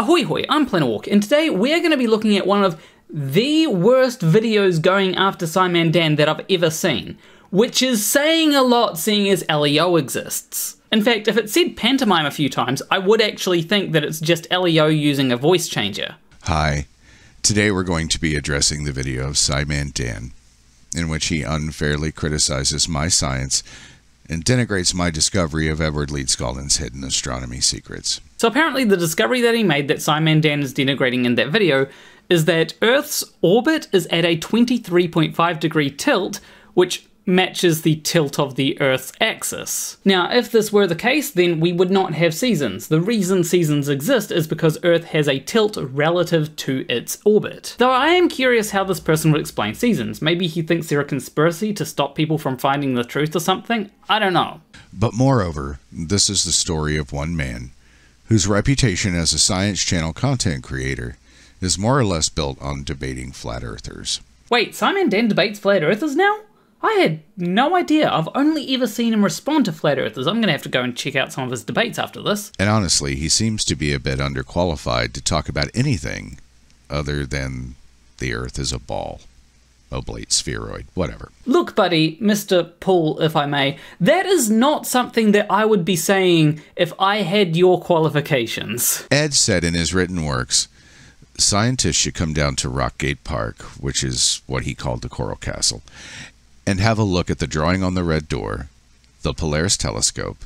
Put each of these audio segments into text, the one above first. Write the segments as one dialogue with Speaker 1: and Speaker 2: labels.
Speaker 1: Ahoy hoy, I'm Planewalk, and today we're going to be looking at one of the worst videos going after SciManDan that I've ever seen, which is saying a lot seeing as LEO exists. In fact, if it said pantomime a few times, I would actually think that it's just LEO using a voice changer.
Speaker 2: Hi, today we're going to be addressing the video of SciManDan, in which he unfairly criticizes my science and denigrates my discovery of Edward Leeds Scotland's hidden astronomy secrets.
Speaker 1: So apparently the discovery that he made that SciManDan is denigrating in that video is that Earth's orbit is at a 23.5 degree tilt, which matches the tilt of the Earth's axis. Now, if this were the case, then we would not have seasons. The reason seasons exist is because Earth has a tilt relative to its orbit. Though I am curious how this person would explain seasons. Maybe he thinks they're a conspiracy to stop people from finding the truth or something? I don't know.
Speaker 2: But moreover, this is the story of one man whose reputation as a Science Channel content creator is more or less built on debating flat earthers.
Speaker 1: Wait, SciManDan debates flat earthers now? I had no idea. I've only ever seen him respond to flat earthers. I'm going to have to go and check out some of his debates after this.
Speaker 2: And honestly, he seems to be a bit underqualified to talk about anything other than the Earth is a ball, oblate spheroid, whatever.
Speaker 1: Look, buddy, Mr. Paul, if I may, that is not something that I would be saying if I had your qualifications.
Speaker 2: Ed said in his written works, scientists should come down to Rockgate Park, which is what he called the Coral Castle, and have a look at the drawing on the red door, the Polaris telescope,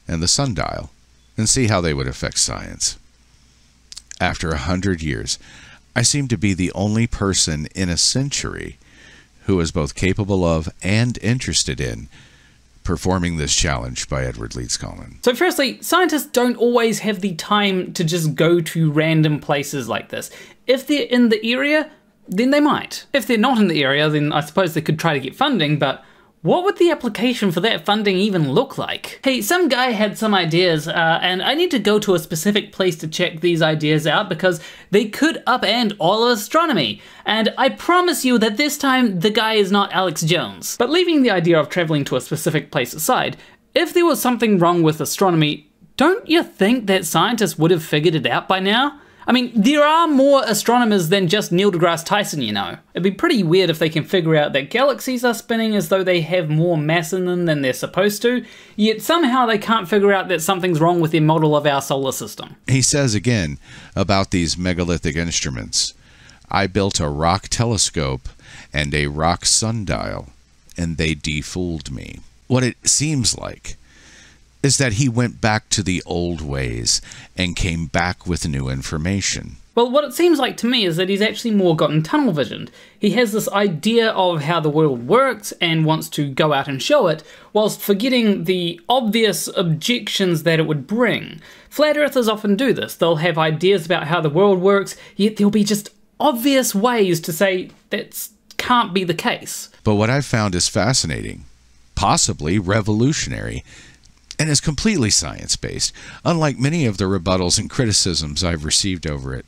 Speaker 2: and the sundial, and see how they would affect science. After 100 years, I seem to be the only person in a century who is both capable of and interested in performing this challenge by Edward Leeds Scotland.
Speaker 1: So firstly, scientists don't always have the time to just go to random places like this. If they're in the area, then they might. If they're not in the area, then I suppose they could try to get funding, but what would the application for that funding even look like? Hey, some guy had some ideas, and I need to go to a specific place to check these ideas out because they could upend all of astronomy. And I promise you that this time the guy is not Alex Jones. But leaving the idea of traveling to a specific place aside, if there was something wrong with astronomy, don't you think that scientists would have figured it out by now? I mean, there are more astronomers than just Neil deGrasse Tyson, you know. It'd be pretty weird if they can figure out that galaxies are spinning as though they have more mass in them than they're supposed to, yet somehow they can't figure out that something's wrong with their model of our solar system.
Speaker 2: He says again about these megalithic instruments, I built a rock telescope and a rock sundial, and they defooled me. What it seems like is that he went back to the old ways and came back with new information.
Speaker 1: Well, what it seems like to me is that he's actually more gotten tunnel visioned. He has this idea of how the world works and wants to go out and show it, whilst forgetting the obvious objections that it would bring. Flat earthers often do this. They'll have ideas about how the world works, yet there'll be just obvious ways to say that can't be the case.
Speaker 2: But what I've found is fascinating, possibly revolutionary, and is completely science-based, unlike many of the rebuttals and criticisms I've received over it.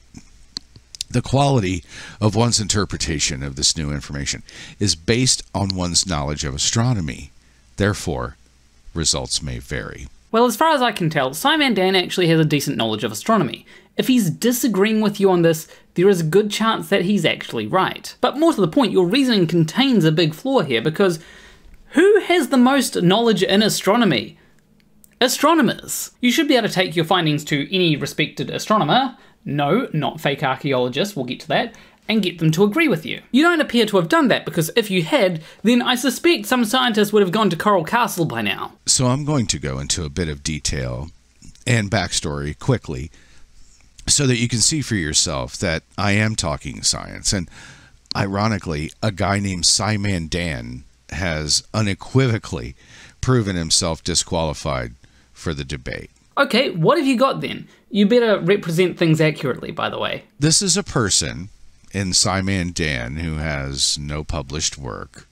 Speaker 2: The quality of one's interpretation of this new information is based on one's knowledge of astronomy. Therefore, results may vary.
Speaker 1: Well, as far as I can tell, SciManDan actually has a decent knowledge of astronomy. If he's disagreeing with you on this, there is a good chance that he's actually right. But more to the point, your reasoning contains a big flaw here, because who has the most knowledge in astronomy? Astronomers. You should be able to take your findings to any respected astronomer, no, not fake archaeologists, we'll get to that, and get them to agree with you. You don't appear to have done that, because if you had, then I suspect some scientists would have gone to Coral Castle by now.
Speaker 2: So I'm going to go into a bit of detail and backstory quickly, so that you can see for yourself that I am talking science, and ironically, a guy named SciManDan has unequivocally proven himself disqualified for the debate.
Speaker 1: Okay, what have you got then? You better represent things accurately, by the way.
Speaker 2: This is a person in SciManDan who has no published work,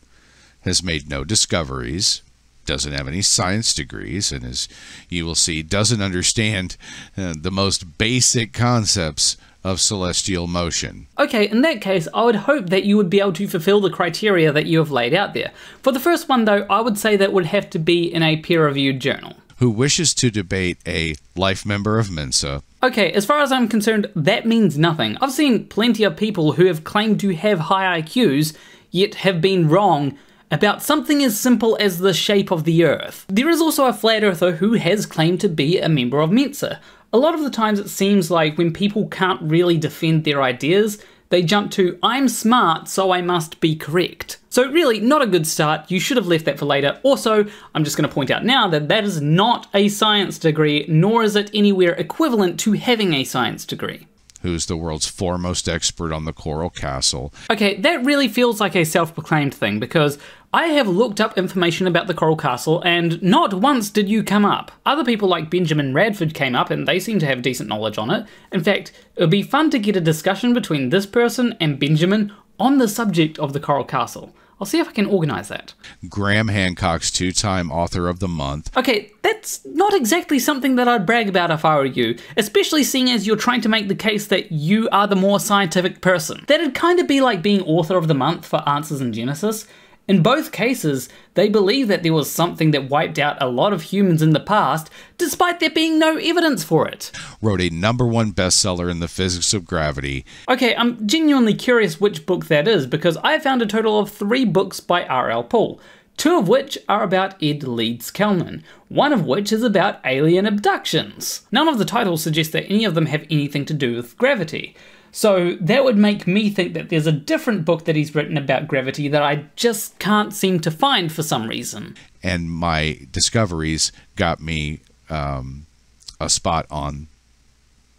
Speaker 2: has made no discoveries, doesn't have any science degrees, and as you will see, doesn't understand the most basic concepts of celestial motion.
Speaker 1: Okay, in that case, I would hope that you would be able to fulfill the criteria that you have laid out there. For the first one though, I would say that would have to be in a peer-reviewed journal.
Speaker 2: Who wishes to debate a life member of Mensa,
Speaker 1: Okay, as far as I'm concerned, that means nothing. I've seen plenty of people who have claimed to have high IQs, yet have been wrong about something as simple as the shape of the Earth. There is also a flat earther who has claimed to be a member of Mensa. A lot of the times it seems like when people can't really defend their ideas, they jump to, I'm smart, so I must be correct. So really, not a good start. You should have left that for later. Also, I'm just going to point out now that that is not a science degree, nor is it anywhere equivalent to having a science degree.
Speaker 2: Who's the world's foremost expert on the Coral Castle.
Speaker 1: Okay, that really feels like a self-proclaimed thing, because I have looked up information about the Coral Castle and not once did you come up. Other people like Benjamin Radford came up and they seem to have decent knowledge on it. In fact, it would be fun to get a discussion between this person and Benjamin on the subject of the Coral Castle. I'll see if I can organise that.
Speaker 2: Graham Hancock's 2-time Author of the Month.
Speaker 1: Okay, that's not exactly something that I'd brag about if I were you, especially seeing as you're trying to make the case that you are the more scientific person. That'd kind of be like being Author of the Month for Answers in Genesis. In both cases, they believe that there was something that wiped out a lot of humans in the past, despite there being no evidence for it.
Speaker 2: Wrote a #1 bestseller in the physics of gravity.
Speaker 1: Okay, I'm genuinely curious which book that is, because I found a total of 3 books by R.L. Poole, 2 of which are about Ed Leeds-Kellman, 1 of which is about alien abductions. None of the titles suggest that any of them have anything to do with gravity. So that would make me think that there's a different book that he's written about gravity that I just can't seem to find for some reason.
Speaker 2: And my discoveries got me a spot on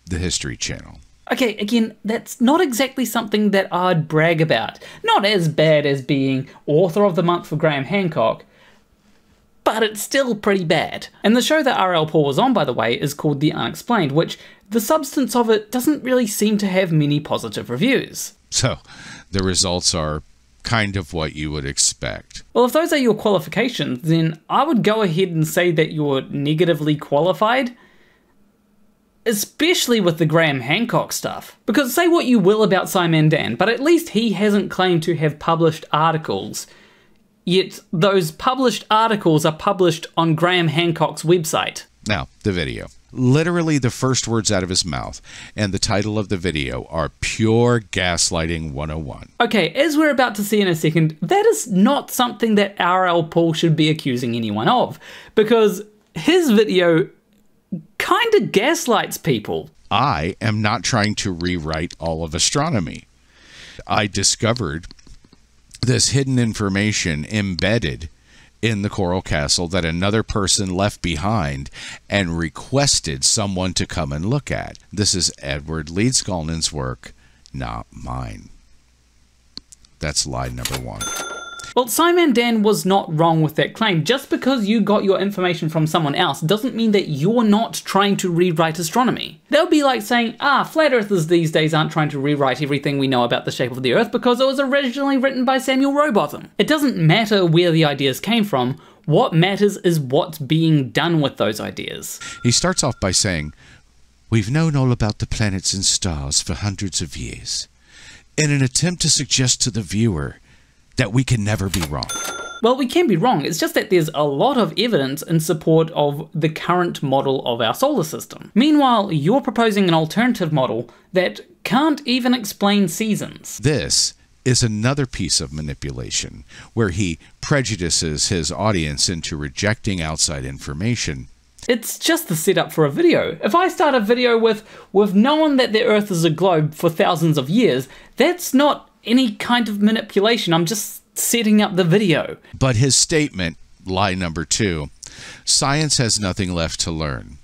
Speaker 2: the History Channel.
Speaker 1: Okay, again, that's not exactly something that I'd brag about. Not as bad as being Author of the Month for Graham Hancock, but it's still pretty bad. And the show that R.L. Poole was on, by the way, is called The Unexplained, which the substance of it doesn't really seem to have many positive reviews.
Speaker 2: So, the results are kind of what you would expect.
Speaker 1: Well, if those are your qualifications, then I would go ahead and say that you're negatively qualified, especially with the Graham Hancock stuff. Because say what you will about SciManDan, but at least he hasn't claimed to have published articles, yet those published articles are published on Graham Hancock's website.
Speaker 2: Now, the video. Literally the first words out of his mouth and the title of the video are pure gaslighting 101.
Speaker 1: Okay, as we're about to see in a second, that is not something that R.L. Poole should be accusing anyone of, because his video kind of gaslights people.
Speaker 2: I am not trying to rewrite all of astronomy. I discovered this hidden information embedded in the Coral Castle that another person left behind and requested someone to come and look at. This is Edward Leeds-Kellman's work, not mine. That's lie number 1.
Speaker 1: Well, SciManDan was not wrong with that claim. Just because you got your information from someone else doesn't mean that you're not trying to rewrite astronomy. That would be like saying, flat earthers these days aren't trying to rewrite everything we know about the shape of the Earth because it was originally written by Samuel Rowbotham. It doesn't matter where the ideas came from. What matters is what's being done with those ideas.
Speaker 2: He starts off by saying, "We've known all about the planets and stars for hundreds of years, in an attempt to suggest to the viewer that we can never be wrong."
Speaker 1: Well, we can be wrong. It's just that there's a lot of evidence in support of the current model of our solar system. Meanwhile, you're proposing an alternative model that can't even explain seasons.
Speaker 2: This is another piece of manipulation where he prejudices his audience into rejecting outside information.
Speaker 1: It's just the setup for a video. If I start a video with knowing that the Earth is a globe for thousands of years, that's not any kind of manipulation. I'm just setting up the video.
Speaker 2: But his statement, lie number 2, science has nothing left to learn.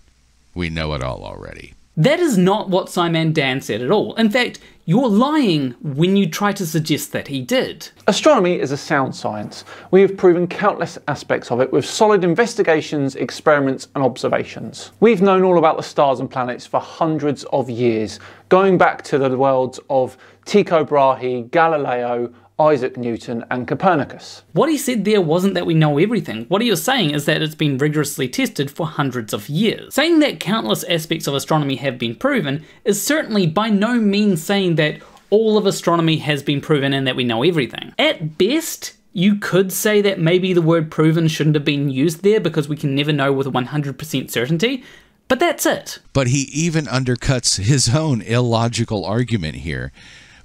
Speaker 2: We know it all already.
Speaker 1: That is not what SciManDan said at all. In fact, you're lying when you try to suggest that he did.
Speaker 3: Astronomy is a sound science. We have proven countless aspects of it with solid investigations, experiments and observations. We've known all about the stars and planets for hundreds of years, going back to the worlds of Tycho Brahe, Galileo, Isaac Newton and Copernicus.
Speaker 1: What he said there wasn't that we know everything. What he was saying is that it's been rigorously tested for hundreds of years. Saying that countless aspects of astronomy have been proven is certainly by no means saying that all of astronomy has been proven and that we know everything. At best, you could say that maybe the word proven shouldn't have been used there because we can never know with 100% certainty, But that's it.
Speaker 2: But he even undercuts his own illogical argument here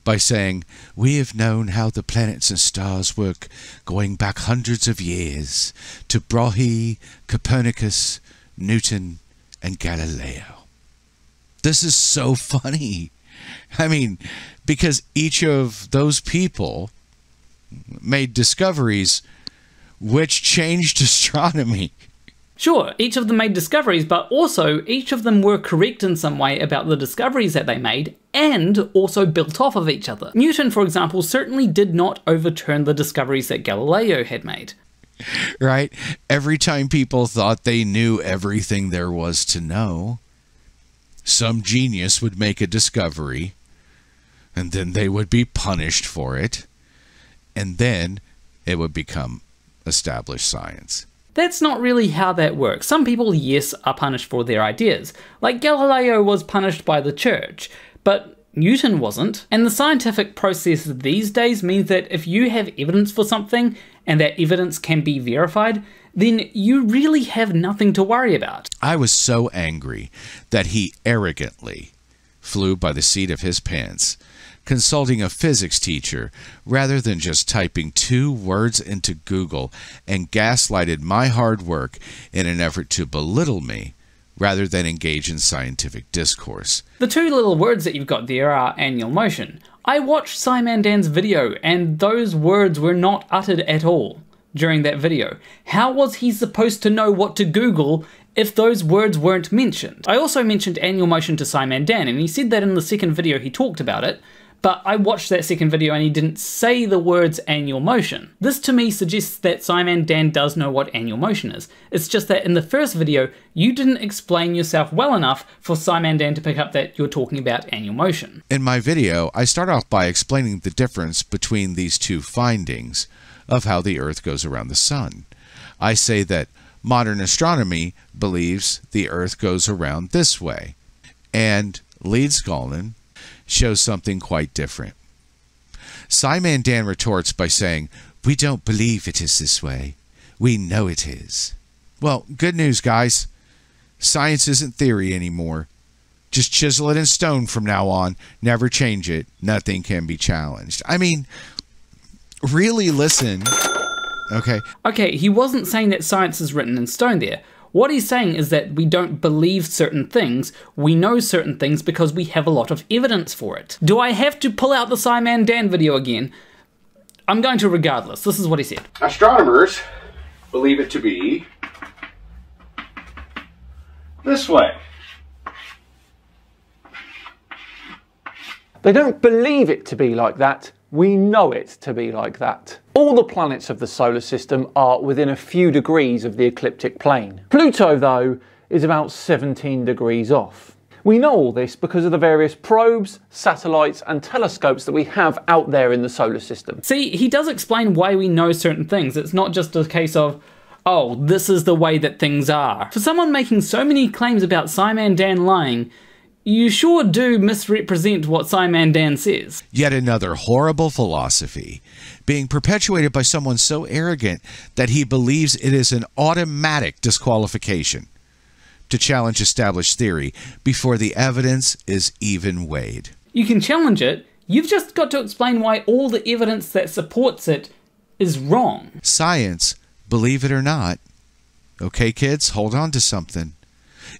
Speaker 2: by saying, we have known how the planets and stars work going back hundreds of years to Brahe, Copernicus, Newton, and Galileo. This is so funny. I mean, because each of those people made discoveries which changed astronomy.
Speaker 1: Sure, each of them made discoveries, but also each of them were correct in some way about the discoveries that they made, and also built off of each other. Newton, for example, certainly did not overturn the discoveries that Galileo had made.
Speaker 2: Right? Every time people thought they knew everything there was to know, some genius would make a discovery, and then they would be punished for it, and then it would become established science.
Speaker 1: That's not really how that works. Some people, yes, are punished for their ideas. Like Galileo was punished by the church, but Newton wasn't. And the scientific process these days means that if you have evidence for something, and that evidence can be verified, then you really have nothing to worry about.
Speaker 2: I was so angry that he arrogantly flew by the seat of his pants, consulting a physics teacher rather than just typing 2 words into Google, and gaslighted my hard work in an effort to belittle me rather than engage in scientific discourse.
Speaker 1: The 2 little words that you've got there are annual motion. I watched SciManDan's video and those words were not uttered at all during that video. How was he supposed to know what to Google if those words weren't mentioned? I also mentioned annual motion to SciManDan, and he said that in the second video he talked about it, but I watched that second video and he didn't say the words annual motion. This to me suggests that SciManDan does know what annual motion is. It's just that in the first video, you didn't explain yourself well enough for SciManDan to pick up that you're talking about annual motion.
Speaker 2: In my video, I start off by explaining the difference between these 2 findings of how the Earth goes around the Sun. I say that modern astronomy believes the Earth goes around this way, and Leedskalnin shows something quite different. SciManDan retorts by saying, we don't believe it is this way. We know it is. Well, good news, guys. Science isn't theory anymore. Just chisel it in stone from now on. Never change it. Nothing can be challenged. I mean, really listen. Okay,
Speaker 1: he wasn't saying that science is written in stone there. What he's saying is that we don't believe certain things, we know certain things because we have a lot of evidence for it. Do I have to pull out the SciManDan video again? I'm going to regardless. This is what he said.
Speaker 4: Astronomers believe it to be this way.
Speaker 3: They don't believe it to be like that. We know it to be like that. All the planets of the solar system are within a few degrees of the ecliptic plane. Pluto, though, is about 17 degrees off. We know all this because of the various probes, satellites, and telescopes that we have out there in the solar system.
Speaker 1: See, he does explain why we know certain things. It's not just a case of, oh, this is the way that things are. For someone making so many claims about SciManDan lying, you sure do misrepresent what SciManDan says.
Speaker 2: Yet another horrible philosophy being perpetuated by someone so arrogant that he believes it is an automatic disqualification to challenge established theory before the evidence is even weighed.
Speaker 1: You can challenge it, you've just got to explain why all the evidence that supports it is wrong.
Speaker 2: Science, believe it or not, okay kids, hold on to something,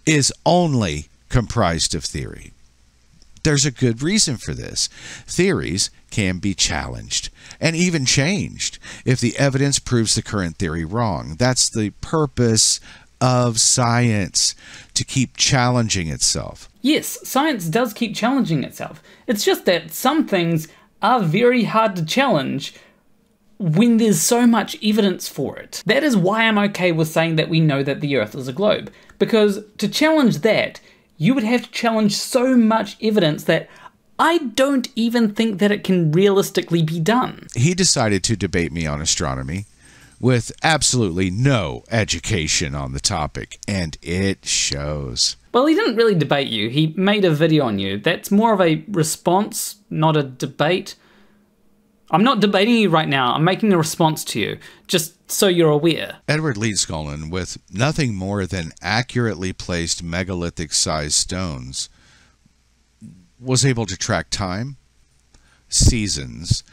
Speaker 2: is only comprised of theory. There's a good reason for this. Theories can be challenged and even changed if the evidence proves the current theory wrong. That's the purpose of science, to keep challenging itself.
Speaker 1: Yes, science does keep challenging itself. It's just that some things are very hard to challenge when there's so much evidence for it. That is why I'm okay with saying that we know that the Earth is a globe, because to challenge that, you would have to challenge so much evidence that I don't even think that it can realistically be done.
Speaker 2: He decided to debate me on astronomy with absolutely no education on the topic, and it shows.
Speaker 1: Well, he didn't really debate you. He made a video on you. That's more of a response, not a debate. I'm not debating you right now. I'm making a response to you, just so you're aware.
Speaker 2: Edward Leedskalnin, with nothing more than accurately placed megalithic-sized stones, was able to track time, seasons,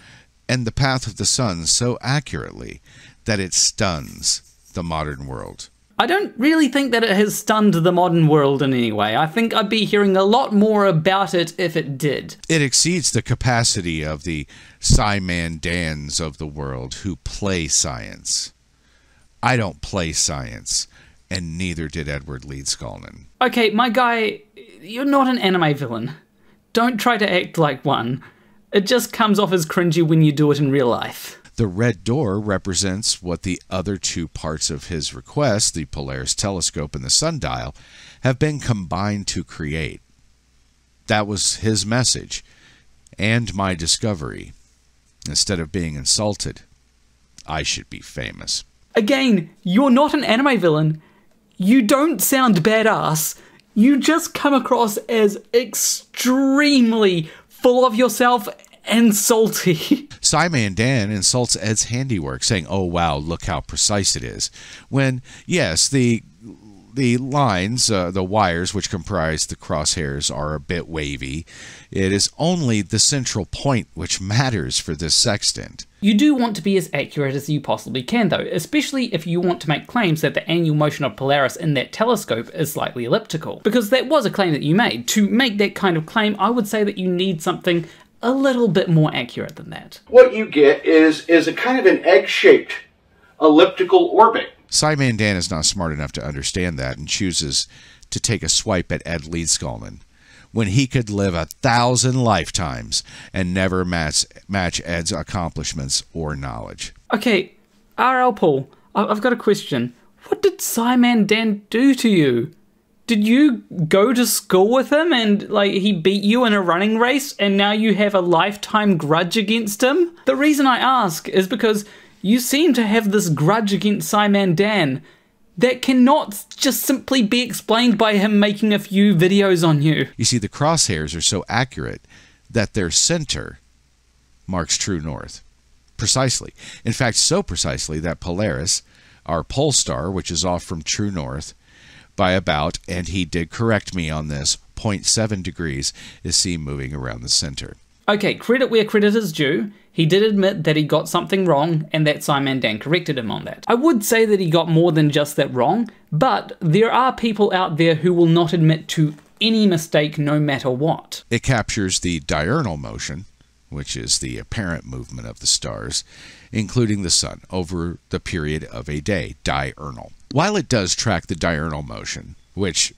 Speaker 2: and the path of the sun so accurately that it stuns the modern world.
Speaker 1: I don't really think that it has stunned the modern world in any way. I think I'd be hearing a lot more about it if it did.
Speaker 2: It exceeds the capacity of the SciManDans of the world who play science. I don't play science, and neither did Edward Leedskalnin.
Speaker 1: Okay, my guy, you're not an anime villain. Don't try to act like one. It just comes off as cringy when you do it in real life.
Speaker 2: The red door represents what the other two parts of his request, the Polaris telescope and the sundial, have been combined to create. That was his message and my discovery. Instead of being insulted, I should be famous.
Speaker 1: Again, you're not an anime villain. You don't sound badass. You just come across as extremely full of yourself and salty.
Speaker 2: SciManDan insults Ed's handiwork, saying, "Oh wow, look how precise it is." When, yes, the lines, the wires which comprise the crosshairs are a bit wavy, it is only the central point which matters for this sextant.
Speaker 1: You do want to be as accurate as you possibly can though, especially if you want to make claims that the annual motion of Polaris in that telescope is slightly elliptical. Because that was a claim that you made. To make that kind of claim, I would say that you need something a little bit more accurate than that.
Speaker 4: What you get is a kind of an egg-shaped elliptical orbit.
Speaker 2: SciManDan is not smart enough to understand that and chooses to take a swipe at Ed Leedskalnin when he could live 1,000 lifetimes and never match Ed's accomplishments or knowledge.
Speaker 1: Okay, R.L. Paul, I've got a question. What did SciManDan do to you? Did you go to school with him and, like, he beat you in a running race and now you have a lifetime grudge against him? The reason I ask is because you seem to have this grudge against SciManDan that cannot just simply be explained by him making a few videos on you.
Speaker 2: You see, the crosshairs are so accurate that their center marks true north. Precisely. In fact, so precisely that Polaris, our pole star, which is off from true north by about, and he did correct me on this, 0.7 degrees, is seen moving around the center.
Speaker 1: Okay, credit where credit is due. He did admit that he got something wrong and that SciManDan corrected him on that. I would say that he got more than just that wrong, but there are people out there who will not admit to any mistake no matter what.
Speaker 2: It captures the diurnal motion, which is the apparent movement of the stars, including the sun, over the period of a day, diurnal. While it does track the diurnal motion, which,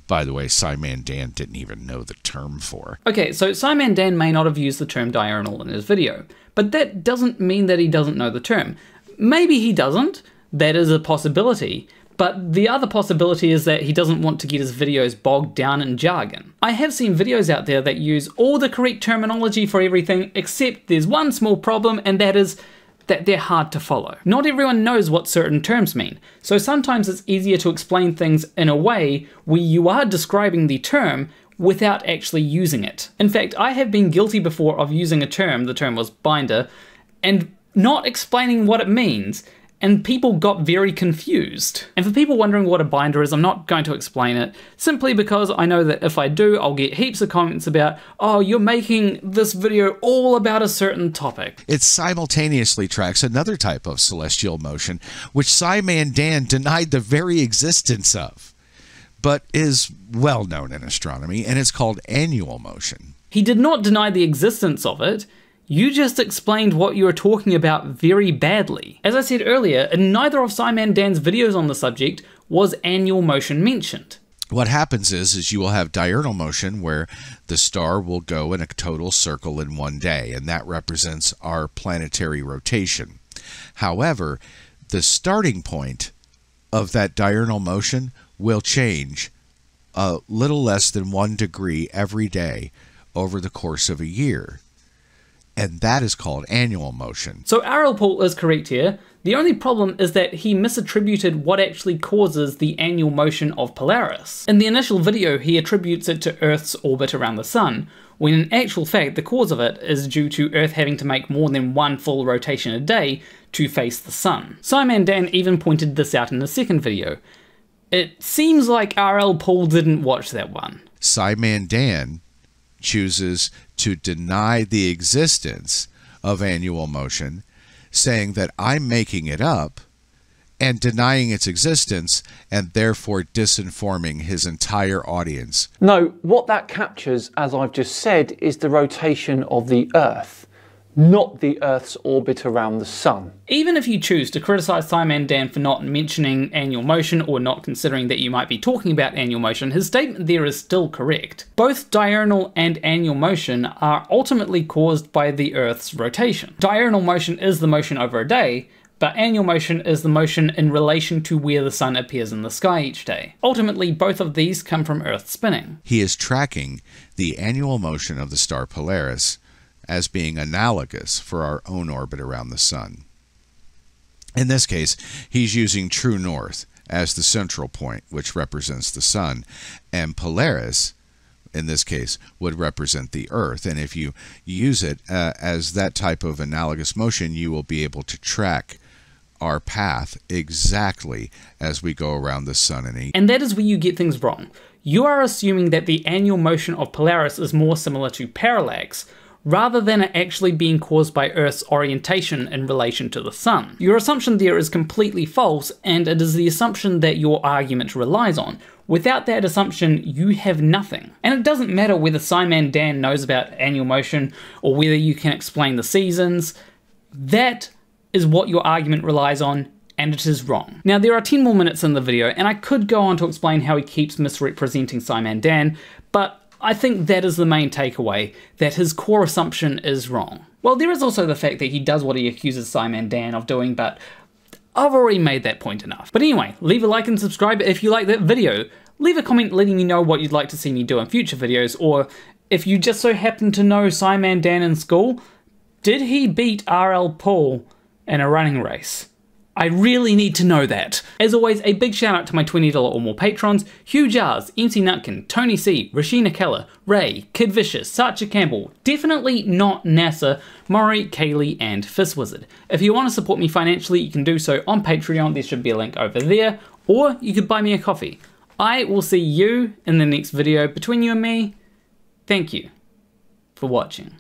Speaker 2: by the way, SciManDan didn't even know the term for.
Speaker 1: Okay, so SciManDan may not have used the term diurnal in his video, but that doesn't mean that he doesn't know the term. Maybe he doesn't, that is a possibility, but the other possibility is that he doesn't want to get his videos bogged down in jargon. I have seen videos out there that use all the correct terminology for everything, except there's one small problem, and that is that they're hard to follow. Not everyone knows what certain terms mean, so sometimes it's easier to explain things in a way where you are describing the term without actually using it. In fact, I have been guilty before of using a term, the term was binder, and not explaining what it means, and people got very confused. And for people wondering what a binder is, I'm not going to explain it, simply because I know that if I do, I'll get heaps of comments about, oh, you're making this video all about a certain topic.
Speaker 2: It simultaneously tracks another type of celestial motion, which SciManDan denied the very existence of, but is well known in astronomy, and it's called annual motion.
Speaker 1: He did not deny the existence of it. You just explained what you were talking about very badly. As I said earlier, in neither of SciManDan's videos on the subject was annual motion mentioned.
Speaker 2: What happens is you will have diurnal motion where the star will go in a total circle in one day, and that represents our planetary rotation. However, the starting point of that diurnal motion will change a little less than 1 degree every day over the course of a year. and that is called annual motion.
Speaker 1: So Averill Paul is correct here. The only problem is that he misattributed what actually causes the annual motion of Polaris. In the initial video, he attributes it to Earth's orbit around the Sun, when in actual fact the cause of it is due to Earth having to make more than one full rotation a day to face the Sun. SciManDan even pointed this out in the second video. It seems like Averill Paul didn't watch that one.
Speaker 2: SciManDan chooses to deny the existence of annual motion, saying that I'm making it up, and denying its existence, and therefore disinforming his entire audience.
Speaker 3: No, what that captures, as I've just said, is the rotation of the Earth, not the Earth's orbit around the Sun.
Speaker 1: Even if you choose to criticize SciManDan for not mentioning annual motion or not considering that you might be talking about annual motion, his statement there is still correct. Both diurnal and annual motion are ultimately caused by the Earth's rotation. Diurnal motion is the motion over a day, but annual motion is the motion in relation to where the Sun appears in the sky each day. Ultimately, both of these come from Earth spinning.
Speaker 2: He is tracking the annual motion of the star Polaris as being analogous for our own orbit around the Sun. In this case, he's using true north as the central point, which represents the Sun, and Polaris, in this case, would represent the Earth. And if you use it as that type of analogous motion, you will be able to track our path exactly as we go around the Sun and each.
Speaker 1: And that is where you get things wrong. You are assuming that the annual motion of Polaris is more similar to parallax, rather than it actually being caused by Earth's orientation in relation to the Sun. Your assumption there is completely false, and it is the assumption that your argument relies on. Without that assumption, you have nothing. And it doesn't matter whether SciManDan knows about annual motion, or whether you can explain the seasons. That is what your argument relies on, and it is wrong. Now, there are 10 more minutes in the video, and I could go on to explain how he keeps misrepresenting SciManDan, but I think that is the main takeaway, that his core assumption is wrong. Well, there is also the fact that he does what he accuses SciManDan of doing, but I've already made that point enough. But anyway, leave a like and subscribe if you like that video. Leave a comment letting me know what you'd like to see me do in future videos, or if you just so happen to know SciManDan in school, did he beat Averill Paul in a running race? I really need to know that. As always, a big shout out to my $20 or more patrons: Hugh Jarsz, M.C.Nutkin, Tony C, Rosyna Keller, Ray, KidVicious, Sacha Campbell, definitely not NASA, Morrie, Kaylee, and FistWizard. If you want to support me financially, you can do so on Patreon. There should be a link over there, or you could buy me a coffee. I will see you in the next video. Between you and me, thank you for watching.